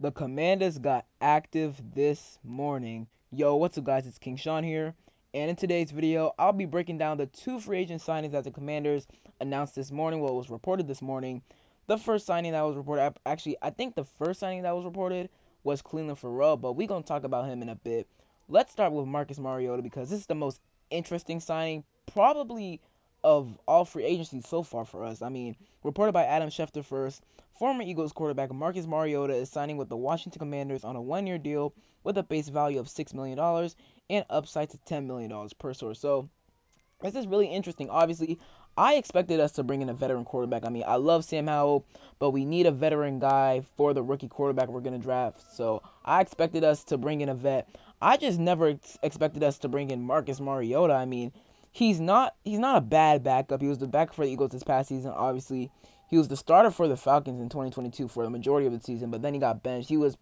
The Commanders got active this morning. Yo, what's up guys, it's King Sean here. And in today's video, I'll be breaking down the two free agent signings that the Commanders announced this morning. Well, it was reported this morning. The first signing that was reported, actually, I think the first signing that was reported was clelin Ferrell, but we're going to talk about him in a bit. Let's start with Marcus Mariota because this is the most interesting signing probably of all free agency so far for us. I mean, reported by Adam Schefter first, former Eagles quarterback Marcus Mariota is signing with the Washington Commanders on a one-year deal with a base value of $6 million and upside to $10 million per source. So, this is really interesting. Obviously, I expected us to bring in a veteran quarterback. I mean, I love Sam Howell, but we need a veteran guy for the rookie quarterback we're going to draft. So, I expected us to bring in a vet. I just never expected us to bring in Marcus Mariota. I mean, he's not a bad backup. He was the backup for the Eagles this past season. Obviously, he was the starter for the Falcons in 2022 for the majority of the season, but then he got benched. He was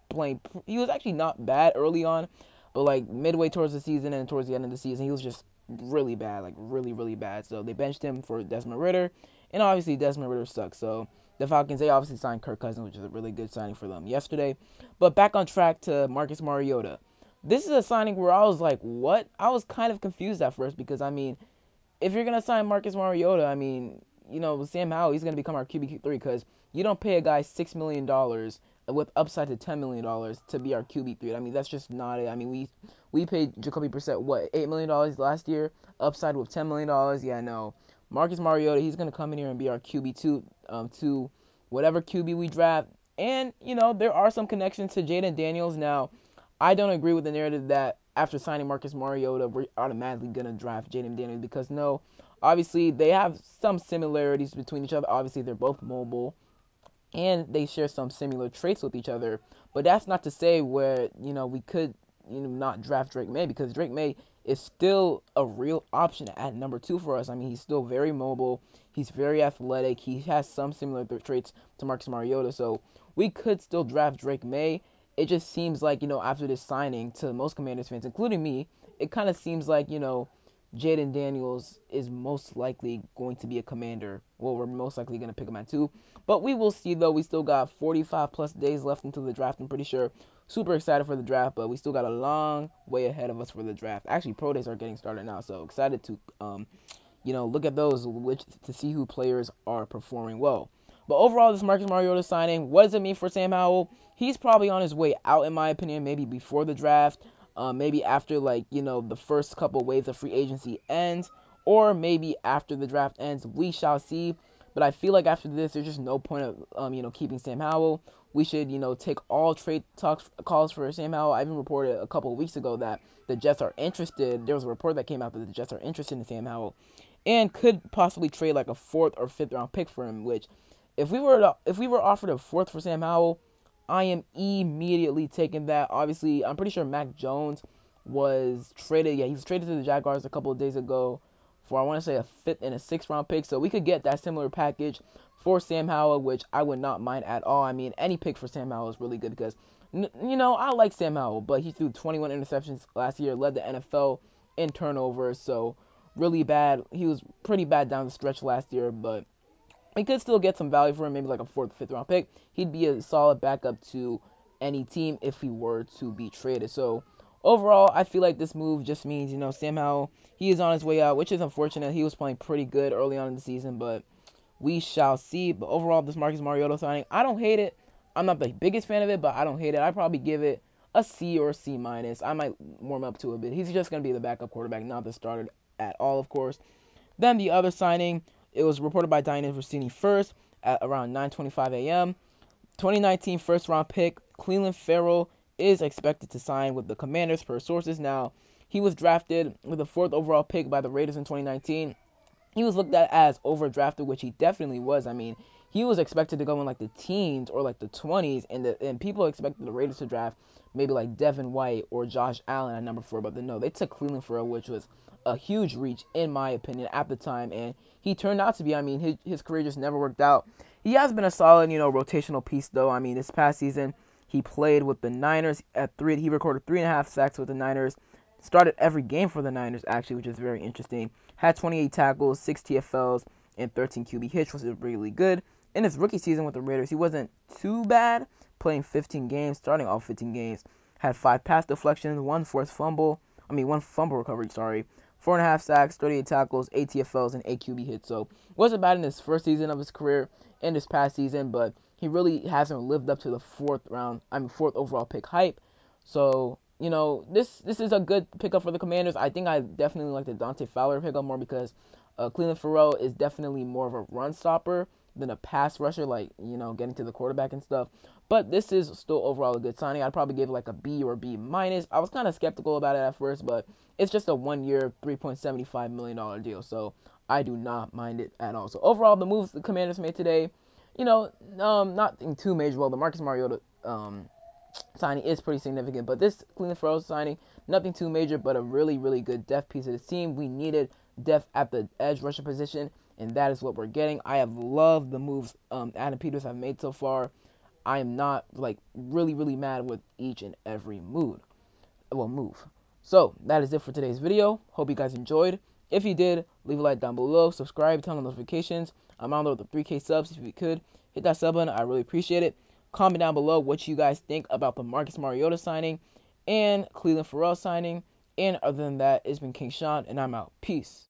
actually not bad early on, but like midway towards the season and towards the end of the season, he was just really bad, like really, really bad. So they benched him for Desmond Ridder, and obviously Desmond Ridder sucks. So the Falcons, they obviously signed Kirk Cousins, which is a really good signing for them yesterday. But back on track to Marcus Mariota. This is a signing where I was like, what? I was kind of confused at first because, I mean, if you're going to sign Marcus Mariota, I mean, you know, Sam Howell, he's going to become our QB3 because you don't pay a guy $6 million with upside to $10 million to be our QB3. I mean, that's just not it. I mean, we paid Jacoby Brissett, what, $8 million last year, upside with $10 million? Yeah, no. Marcus Mariota, he's going to come in here and be our QB2 to whatever QB we draft. And, you know, there are some connections to Jaden Daniels. Now, I don't agree with the narrative that after signing Marcus Mariota, we're automatically going to draft Jaden Daniels because, no, obviously they have some similarities between each other. Obviously, they're both mobile, and they share some similar traits with each other. But that's not to say where, you know, we could, you know, not draft Drake May because Drake May is still a real option at number 2 for us. I mean, he's still very mobile. He's very athletic. He has some similar traits to Marcus Mariota. So we could still draft Drake May. It just seems like, you know, after this signing, to most Commanders fans, including me, it kind of seems like, you know, Jaden Daniels is most likely going to be a Commander. Well, we're most likely going to pick him at 2. But we will see, though. We still got 45-plus days left until the draft, I'm pretty sure. Super excited for the draft, but we still got a long way ahead of us for the draft. Actually, pro days are getting started now, so excited to, you know, look at those to see who players are performing well. But overall, this Marcus Mariota signing, what does it mean for Sam Howell? He's probably on his way out, in my opinion, maybe before the draft, maybe after, like, you know, the first couple waves of free agency ends, or maybe after the draft ends. We shall see. But I feel like after this, there's just no point of, you know, keeping Sam Howell. We should, you know, take all trade calls for Sam Howell. I even reported a couple of weeks ago that the Jets are interested. There was a report that came out that the Jets are interested in Sam Howell and could possibly trade like a 4th or 5th round pick for him, which if we were offered a 4th for Sam Howell, I am immediately taking that. Obviously, I'm pretty sure Mac Jones was traded. Yeah, he was traded to the Jaguars a couple of days ago for, I want to say, a 5th and a 6th round pick. So we could get that similar package for Sam Howell, which I would not mind at all. I mean, any pick for Sam Howell is really good because, you know, I like Sam Howell, but he threw 21 interceptions last year, led the NFL in turnovers. So really bad. He was pretty bad down the stretch last year, but we could still get some value for him, maybe like a 4th, 5th round pick. He'd be a solid backup to any team if he were to be traded. So overall, I feel like this move just means, you know, Sam Howell, he is on his way out, which is unfortunate. He was playing pretty good early on in the season, but we shall see. But overall, this Marcus Mariota signing, I don't hate it. I'm not the biggest fan of it, but I don't hate it. I'd probably give it a C or a C minus. I might warm up to it a bit. He's just going to be the backup quarterback, not the starter at all, of course. Then the other signing, it was reported by Diana Rossini first at around 9:25 a.m. 2019 first-round pick clelin Ferrell is expected to sign with the Commanders per sources. Now, he was drafted with the 4th overall pick by the Raiders in 2019. He was looked at as overdrafted, which he definitely was. I mean, he was expected to go in like the teens or like the 20s, and people expected the Raiders to draft maybe like Devin White or Josh Allen at number 4, but no, they took clelin Ferrell, which was a huge reach, in my opinion, at the time, and he turned out to be, I mean, his career just never worked out. He has been a solid, you know, rotational piece, though. I mean, this past season, he played with the Niners at 3. He recorded 3.5 sacks with the Niners. Started every game for the Niners, actually, which is very interesting. Had 28 tackles, 6 TFLs, and 13 QB hits, which is really good. In his rookie season with the Raiders, he wasn't too bad, playing 15 games, starting all 15 games. Had 5 pass deflections, one fumble recovery, 4.5 sacks, 38 tackles, 8 TFLs, and 8 QB hits. So wasn't bad in his first season of his career and this past season, but he really hasn't lived up to the fourth overall pick hype. So, you know, this is a good pickup for the Commanders. I think I definitely like the Dante Fowler pickup more because Clelin Ferrell is definitely more of a run stopper than a pass rusher, like, you know, getting to the quarterback and stuff. But this is still overall a good signing. I'd probably give it like a B or B minus. I was kind of skeptical about it at first, but it's just a 1-year, $3.75 million deal, so I do not mind it at all. So overall, the moves the Commanders made today, you know, nothing too major. Well, the Marcus Mariota signing is pretty significant, but this Clelin Ferrell signing, nothing too major, but a really, really good depth piece of the team. We needed depth at the edge rusher position, and that is what we're getting. I have loved the moves Adam Peters have made so far. I am not, like, really, really mad with each and every move. So, that is it for today's video. Hope you guys enjoyed. If you did, leave a like down below. Subscribe, turn on notifications. I'm on the 3K subs. If you could, hit that sub button. I really appreciate it. Comment down below what you guys think about the Marcus Mariota signing and Clelin Ferrell signing. And other than that, it's been King Sean, and I'm out. Peace.